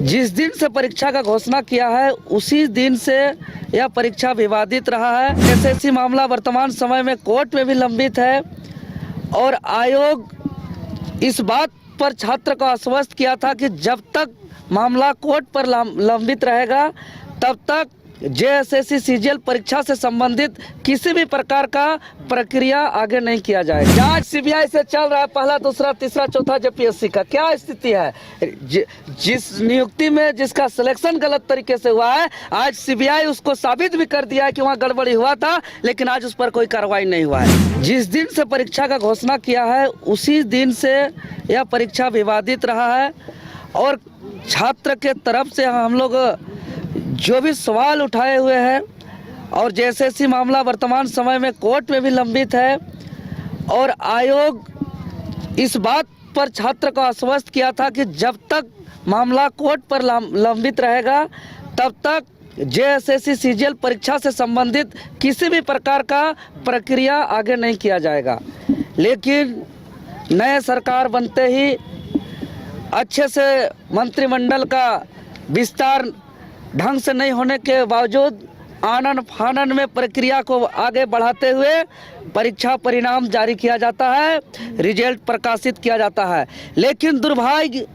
जिस दिन से परीक्षा का घोषणा किया है उसी दिन से यह परीक्षा विवादित रहा है। एसएससी मामला वर्तमान समय में कोर्ट में भी लंबित है और आयोग इस बात पर छात्र को आश्वस्त किया था कि जब तक मामला कोर्ट पर लंबित रहेगा तब तक जेएसएससी सीजीएल परीक्षा से संबंधित किसी भी प्रकार का प्रक्रिया आगे नहीं किया जाए। जांच सीबीआई से चल रहा है पहला, दूसरा, तीसरा, चौथा जेपीएससी का क्या स्थिति है। जिस नियुक्ति में जिसका सिलेक्शन गलत तरीके से हुआ है, आज सीबीआई उसको साबित भी कर दिया है कि वहाँ गड़बड़ी हुआ था, लेकिन आज उस पर कोई कार्रवाई नहीं हुआ है। जिस दिन से परीक्षा का घोषणा किया है उसी दिन से यह परीक्षा विवादित रहा है और छात्र के तरफ से हम लोग जो भी सवाल उठाए हुए हैं और जेएसएससी मामला वर्तमान समय में कोर्ट में भी लंबित है और आयोग इस बात पर छात्र को आश्वस्त किया था कि जब तक मामला कोर्ट पर लंबित रहेगा तब तक जेएसएससी सीजीएल परीक्षा से संबंधित किसी भी प्रकार का प्रक्रिया आगे नहीं किया जाएगा। लेकिन नए सरकार बनते ही अच्छे से मंत्रिमंडल का विस्तार ढंग से नहीं होने के बावजूद आनन फानन में प्रक्रिया को आगे बढ़ाते हुए परीक्षा परिणाम जारी किया जाता है, रिजल्ट प्रकाशित किया जाता है। लेकिन दुर्भाग्य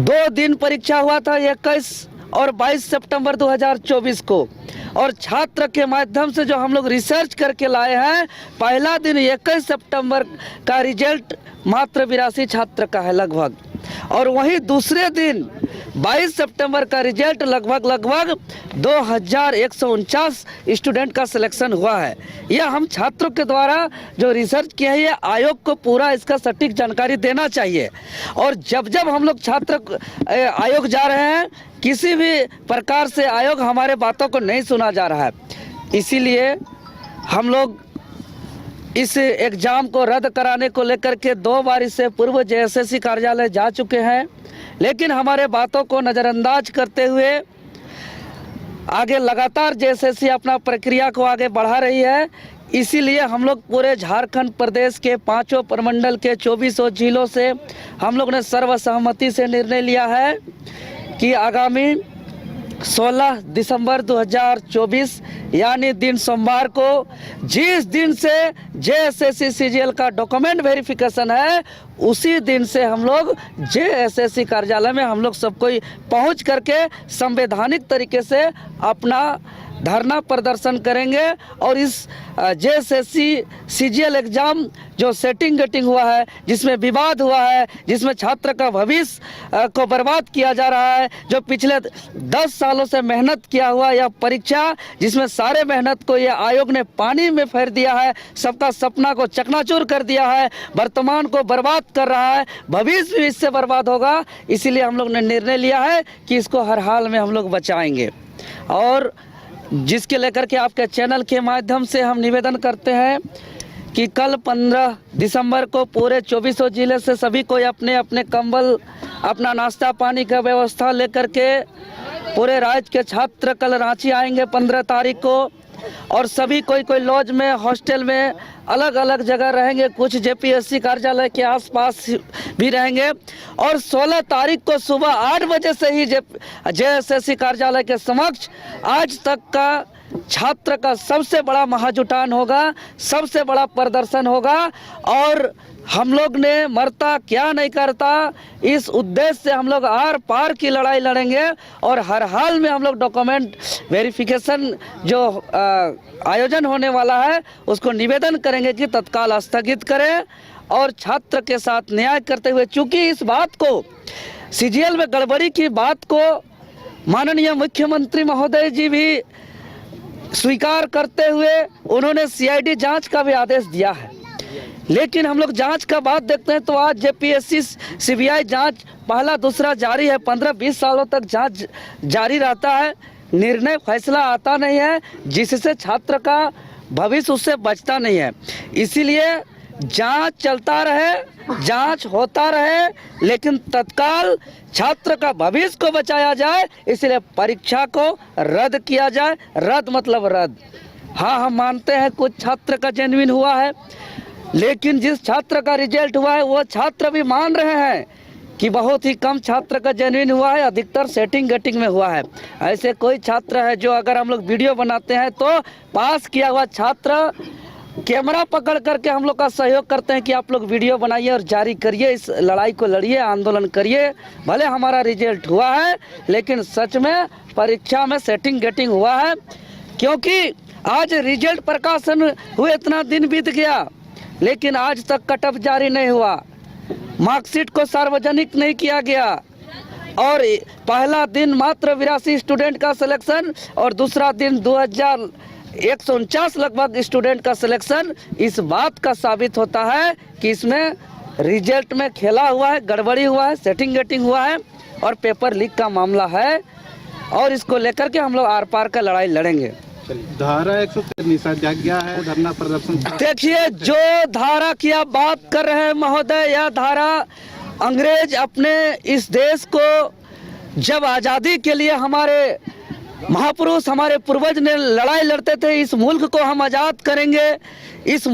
2 दिन परीक्षा हुआ था 21 और 22 सितंबर 2024 को और छात्र के माध्यम से जो हम लोग रिसर्च करके लाए हैं, पहला दिन 21 सितंबर का रिजल्ट मात्र 82 छात्र का है लगभग, और वहीं दूसरे दिन 22 सितंबर का रिजल्ट लगभग 2149 स्टूडेंट का सिलेक्शन हुआ है। यह हम छात्रों के द्वारा जो रिसर्च किया है, आयोग को पूरा इसका सटीक जानकारी देना चाहिए। और जब जब हम लोग छात्र आयोग जा रहे हैं, किसी भी प्रकार से आयोग हमारे बातों को नहीं सुना जा रहा है। इसीलिए हम लोग इस एग्ज़ाम को रद्द कराने को लेकर के 2 बार इससे पूर्व जेएसएससी कार्यालय जा चुके हैं, लेकिन हमारे बातों को नज़रअंदाज करते हुए आगे लगातार जेएसएससी अपना प्रक्रिया को आगे बढ़ा रही है। इसीलिए हम लोग पूरे झारखंड प्रदेश के 5 प्रमंडल के 24 जिलों से हम लोग ने सर्वसहमति से निर्णय लिया है कि आगामी 16 दिसंबर 2024 यानी दिन सोमवार को जिस दिन से जेएसएससी सीजीएल का डॉक्यूमेंट वेरिफिकेशन है, उसी दिन से हम लोग जेएसएससी कार्यालय में हम लोग सब कोई पहुंच करके संवैधानिक तरीके से अपना धरना प्रदर्शन करेंगे और इस जेएसएससी सीजीएल एग्ज़ाम जो सेटिंग गेटिंग हुआ है, जिसमें विवाद हुआ है, जिसमें छात्र का भविष्य को बर्बाद किया जा रहा है, जो पिछले 10 सालों से मेहनत किया हुआ यह परीक्षा, जिसमें सारे मेहनत को यह आयोग ने पानी में फेर दिया है, सबका सपना को चकनाचूर कर दिया है, वर्तमान को बर्बाद कर रहा है, भविष्य भी इससे बर्बाद होगा। इसीलिए हम लोग ने निर्णय लिया है कि इसको हर हाल में हम लोग बचाएंगे। और जिसके लेकर के आपके चैनल के माध्यम से हम निवेदन करते हैं कि कल 15 दिसंबर को पूरे 24 जिले से सभी कोई अपने अपने कंबल, अपना नाश्ता पानी का व्यवस्था लेकर के पूरे राज्य के छात्र कल रांची आएंगे 15 तारीख को, और सभी कोई लॉज में, हॉस्टल में, अलग अलग जगह रहेंगे, कुछ जेपीएससी कार्यालय के आसपास भी रहेंगे। और 16 तारीख को सुबह 8 बजे से ही जेएसएससी कार्यालय के समक्ष आज तक का छात्र का सबसे बड़ा महाजुटान होगा, सबसे बड़ा प्रदर्शन होगा। और हम लोग ने मरता क्या नहीं करता, इस उद्देश्य से हम लोग आर पार की लड़ाई लड़ेंगे और हर हाल में हम लोग डॉक्यूमेंट वेरिफिकेशन जो आयोजन होने वाला है उसको निवेदन करेंगे कि तत्काल स्थगित करें और छात्र के साथ न्याय करते हुए, चूँकि इस बात को सीजीएल में गड़बड़ी की बात को माननीय मुख्यमंत्री महोदय जी भी स्वीकार करते हुए उन्होंने सीआईडी जांच का भी आदेश दिया है। लेकिन हम लोग जांच का बात देखते हैं तो आज जेपीएससी सीबीआई जांच पहला दूसरा जारी है, 15-20 सालों तक जांच जारी रहता है, निर्णय फैसला आता नहीं है, जिससे छात्र का भविष्य उससे बचता नहीं है। इसीलिए जांच चलता रहे, जांच होता रहे, लेकिन तत्काल छात्र का भविष्य को बचाया जाए, इसलिए परीक्षा को रद्द किया जाए। रद्द मतलब रद्द। हाँ, हम मानते हैं कुछ छात्र का जेन्युइन हुआ है, लेकिन जिस छात्र का रिजल्ट हुआ है वो छात्र भी मान रहे हैं कि बहुत ही कम छात्र का जेन्युइन हुआ है, अधिकतर सेटिंग गेटिंग में हुआ है। ऐसे कोई छात्र है जो अगर हम लोग वीडियो बनाते हैं तो पास किया हुआ छात्र कैमरा पकड़ करके हम लोग का सहयोग करते हैं कि आप लोग वीडियो बनाइए और जारी करिए, इस लड़ाई को लड़िए, आंदोलन करिए। भले हमारा रिजल्ट हुआ है लेकिन सच में परीक्षा में सेटिंग गेटिंग हुआ है, क्योंकि आज रिजल्ट प्रकाशन हुए इतना दिन बीत गया लेकिन आज तक कट ऑफ जारी नहीं हुआ, मार्कशीट को सार्वजनिक नहीं किया गया और पहला दिन मात्र 82 स्टूडेंट का सिलेक्शन और दूसरा दिन 2149 लगभग स्टूडेंट का सिलेक्शन। इस बात का साबित होता है कि इसमें रिजल्ट में खेला हुआ है, गड़बड़ी हुआ है, सेटिंग गेटिंग हुआ है और पेपर लीक का मामला है और इसको लेकर के हम लोग आर पार का लड़ाई लड़ेंगे। धारा 193 जाग गया है, धरना प्रदर्शन। देखिए, जो धारा की आप बात कर रहे हैं महोदय, यह धारा अंग्रेज अपने इस देश को जब आज़ादी के लिए हमारे महापुरुष, हमारे पूर्वज ने लड़ाई लड़ते थे, इस मुल्क को हम आज़ाद करेंगे, इस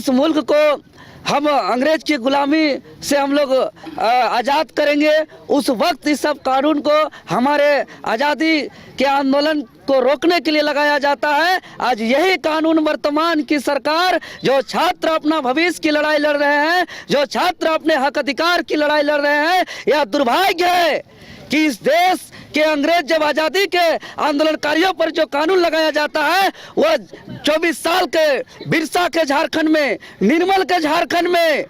मुल्क को हम अंग्रेज की गुलामी से हम लोग आज़ाद करेंगे। उस वक्त इस सब कानून को हमारे आज़ादी के आंदोलन को रोकने के लिए लगाया जाता है। आज यही कानून वर्तमान की सरकार, जो छात्र अपना भविष्य की लड़ाई लड़ रहे हैं, जो छात्र अपने हक अधिकार की लड़ाई लड़ रहे हैं, यह दुर्भाग्य है कि इस देश के अंग्रेज जब आज़ादी के आंदोलनकारियों पर जो कानून लगाया जाता है वह 24 साल के बिरसा के झारखंड में, निर्मल के झारखंड में,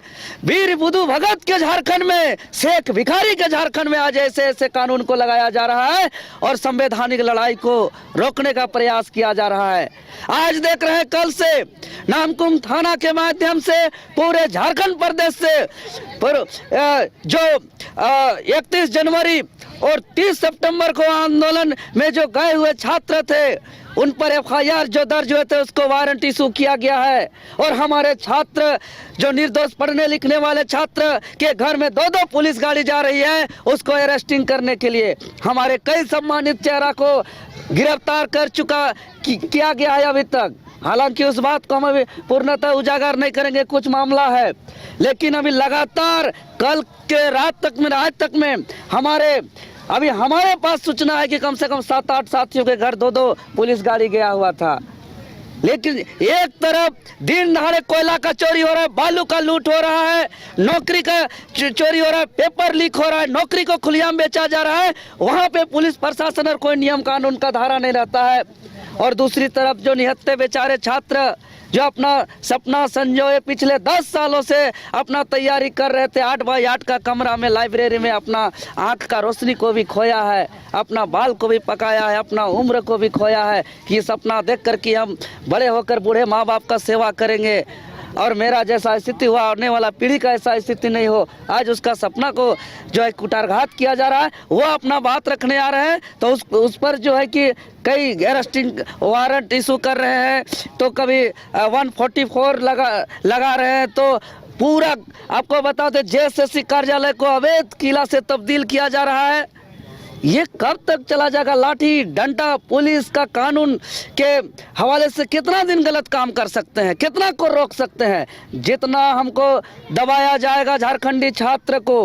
वीर बुद्धू भगत के झारखंड में, शेख भिखारी के झारखंड में आज ऐसे ऐसे कानून को लगाया जा रहा है और संवैधानिक लड़ाई को रोकने का प्रयास किया जा रहा है। आज देख रहे हैं, कल से नामकुम थाना के माध्यम से पूरे झारखंड प्रदेश से जो 31 जनवरी और 30 सितंबर को आंदोलन में जो गए हुए छात्र थे उन पर एफआईआर जो दर्ज हुए थे उसको वारंट इशू किया गया है और हमारे छात्र जो निर्दोष पढ़ने लिखने वाले छात्र के घर में 2-2 पुलिस गाड़ी जा रही है उसको अरेस्टिंग करने के लिए हमारे कई सम्मानित चेहरा को गिरफ्तार कर किया गया है अभी तक। हालांकि उस बात को हम अभी पूर्णतः उजागर नहीं करेंगे, कुछ मामला है, लेकिन अभी लगातार कल के रात तक में, आज तक में हमारे पास सूचना है कि कम से कम 7-8 साथियों के घर 2-2 पुलिस गाड़ी गया हुआ था। लेकिन एक तरफ दिन दहाड़े कोयला का चोरी हो रहा है, बालू का लूट हो रहा है, नौकरी का चोरी हो रहा है, पेपर लीक हो रहा है, नौकरी को खुलेआम बेचा जा रहा है, वहाँ पे पुलिस प्रशासन और कोई नियम कानून का धारा नहीं रहता है। और दूसरी तरफ जो निहत्थे बेचारे छात्र जो अपना सपना संजोए पिछले 10 सालों से अपना तैयारी कर रहे थे, 8x8 का कमरा में लाइब्रेरी में अपना आँख का रोशनी को भी खोया है, अपना बाल को भी पकाया है, अपना उम्र को भी खोया है कि सपना देख कर कि हम बड़े होकर बूढ़े माँ बाप का सेवा करेंगे और मेरा जैसा स्थिति हुआ आने वाला पीढ़ी का ऐसा स्थिति नहीं हो। आज उसका सपना को जो है कुटारघात किया जा रहा है, वो अपना बात रखने आ रहे हैं तो उस पर जो है कि कई अरेस्टिंग वारंट इशू कर रहे हैं, तो कभी 144 लगा रहे हैं। तो पूरा आपको बता दें जेएसएससी कार्यालय को अवैध किला से तब्दील किया जा रहा है। ये कब तक चला जाएगा? लाठी डंडा पुलिस का कानून के हवाले से कितना दिन गलत काम कर सकते हैं, कितना को रोक सकते हैं? जितना हमको दबाया जाएगा झारखंडी छात्र को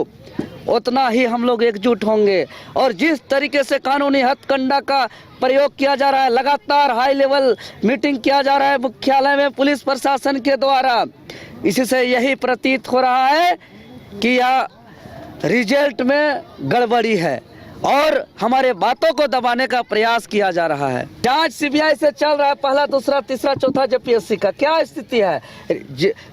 उतना ही हम लोग एकजुट होंगे। और जिस तरीके से कानूनी हथकंडा का प्रयोग किया जा रहा है, लगातार हाई लेवल मीटिंग किया जा रहा है मुख्यालय में पुलिस प्रशासन के द्वारा, इसी से यही प्रतीत हो रहा है कि यह रिजल्ट में गड़बड़ी है और हमारे बातों को दबाने का प्रयास किया जा रहा है। जांच सीबीआई से चल रहा है, पहला दूसरा तीसरा चौथा जेपीएससी का क्या स्थिति है?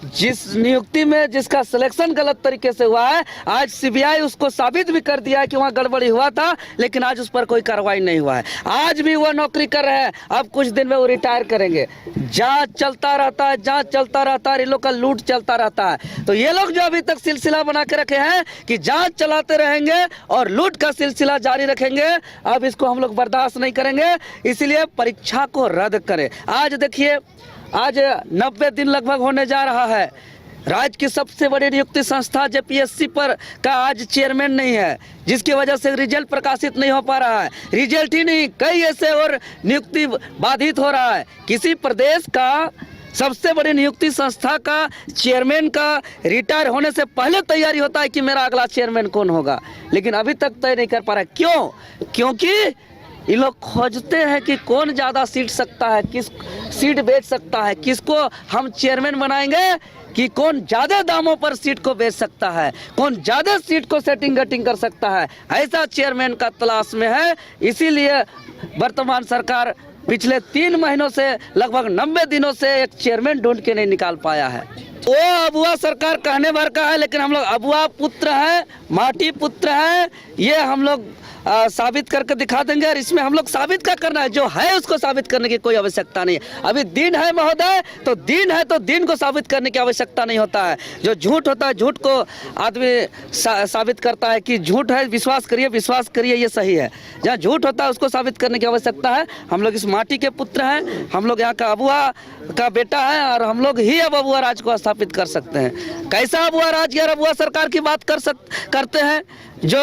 जिस नियुक्ति में जिसका सिलेक्शन गलत तरीके से हुआ है, आज सीबीआई उसको साबित भी कर दिया है कि वहाँ गड़बड़ी हुआ था, लेकिन आज उस पर कोई कार्रवाई नहीं हुआ है। आज भी वो नौकरी कर रहे हैं, अब कुछ दिन में वो रिटायर करेंगे। जांच चलता रहता है, जांच चलता रहता है, इन लोग का लूट चलता रहता है। तो ये लोग जो अभी तक सिलसिला बना के रखे हैं कि जांच चलाते रहेंगे और लूट का सिलसिला जारी रखेंगे, अब इसको हम लोग बर्दाश्त नहीं करेंगे, इसलिए परीक्षा को रद्द करें। आज देखिए, आज 90 दिन लगभग होने जा रहा है। राज्य की सबसे बड़ी नियुक्ति संस्था जेपीएससी पर का आज चेयरमैन नहीं है, जिसकी वजह से रिजल्ट प्रकाशित नहीं हो पा रहा है। रिजल्ट ही नहीं, कई ऐसे और नियुक्ति बाधित हो रहा है। किसी प्रदेश का सबसे बड़ी नियुक्ति संस्था का चेयरमैन का रिटायर होने से पहले तैयारी होता है कि मेरा अगला चेयरमैन कौन होगा, लेकिन अभी तक तय नहीं कर पा रहा है। क्यों? क्योंकि ये लोग खोजते हैं कि कौन ज़्यादा सीट सकता है, किस सीट बेच सकता है, किसको हम चेयरमैन बनाएंगे, कि कौन ज़्यादा दामों पर सीट को बेच सकता है, कौन ज़्यादा सीट को सेटिंग गटिंग कर सकता है, ऐसा चेयरमैन का तलाश में है। इसीलिए वर्तमान सरकार पिछले 3 महीनों से लगभग 90 दिनों से एक चेयरमैन ढूंढ के नहीं निकाल पाया है। वो अबुआ सरकार कहने भर का है, लेकिन हम लोग अबुआ पुत्र हैं, माटी पुत्र हैं, ये हम लोग साबित करके दिखा देंगे। और इसमें हम लोग साबित क्या करना है, जो है उसको साबित करने की कोई आवश्यकता नहीं है। अभी दिन है महोदय, तो दिन है, तो दिन को साबित करने की आवश्यकता नहीं होता है। जो झूठ होता है, झूठ को आदमी साबित करता है कि झूठ है, विश्वास करिए ये सही है। जहाँ झूठ होता है उसको साबित करने की आवश्यकता है। हम लोग इस माटी के पुत्र हैं, हम लोग यहाँ का अबुआ का बेटा है, और हम लोग ही अब अबुआ राज को स्थापित कर सकते हैं। कैसा अबुआ राज या अबुआ सरकार की बात करते हैं, जो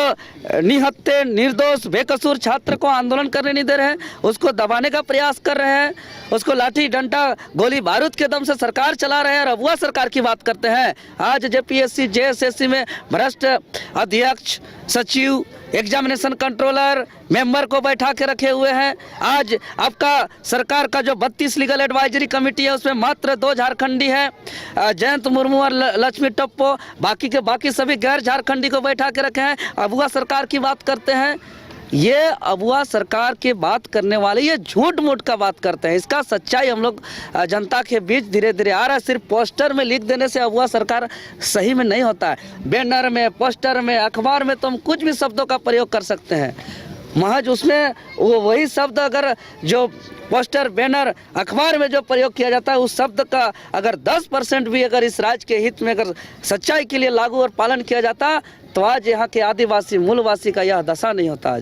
निहत्थे निर्दोष बेकसूर छात्र को आंदोलन करने नहीं दे रहे हैं, उसको दबाने का प्रयास कर रहे हैं, उसको लाठी डंडा गोली बारूद के दम से सरकार चला रहे हैं, और अबुआ सरकार की बात करते हैं। आज जेपीएससी जेएसएससी में भ्रष्ट अध्यक्ष, सचिव, एग्जामिनेशन कंट्रोलर, मेंबर को बैठा के रखे हुए हैं। आज आपका सरकार का जो 32 लीगल एडवाइजरी कमेटी है, उसमें मात्र 2 झारखंडी है, जयंत मुर्मू और लक्ष्मी टप्पो, बाकी के बाकी सभी गैर झारखंडी को बैठा के रखे हैं। अबुआ सरकार की बात करते हैं। ये अबुआ सरकार की बात करने वाले ये झूठ मूठ का बात करते हैं। इसका सच्चाई हम लोग जनता के बीच धीरे धीरे आ रहा है। सिर्फ पोस्टर में लिख देने से अबुआ सरकार सही में नहीं होता है। बैनर में, पोस्टर में, अखबार में तो हम कुछ भी शब्दों का प्रयोग कर सकते हैं, महज उसमें वो वही शब्द अगर जो पोस्टर, बैनर, अखबार में जो प्रयोग किया जाता है, उस शब्द का अगर 10% भी अगर इस राज्य के हित में अगर सच्चाई के लिए लागू और पालन किया जाता, तो आज यहाँ के आदिवासी मूलवासी का यह दशा नहीं होता।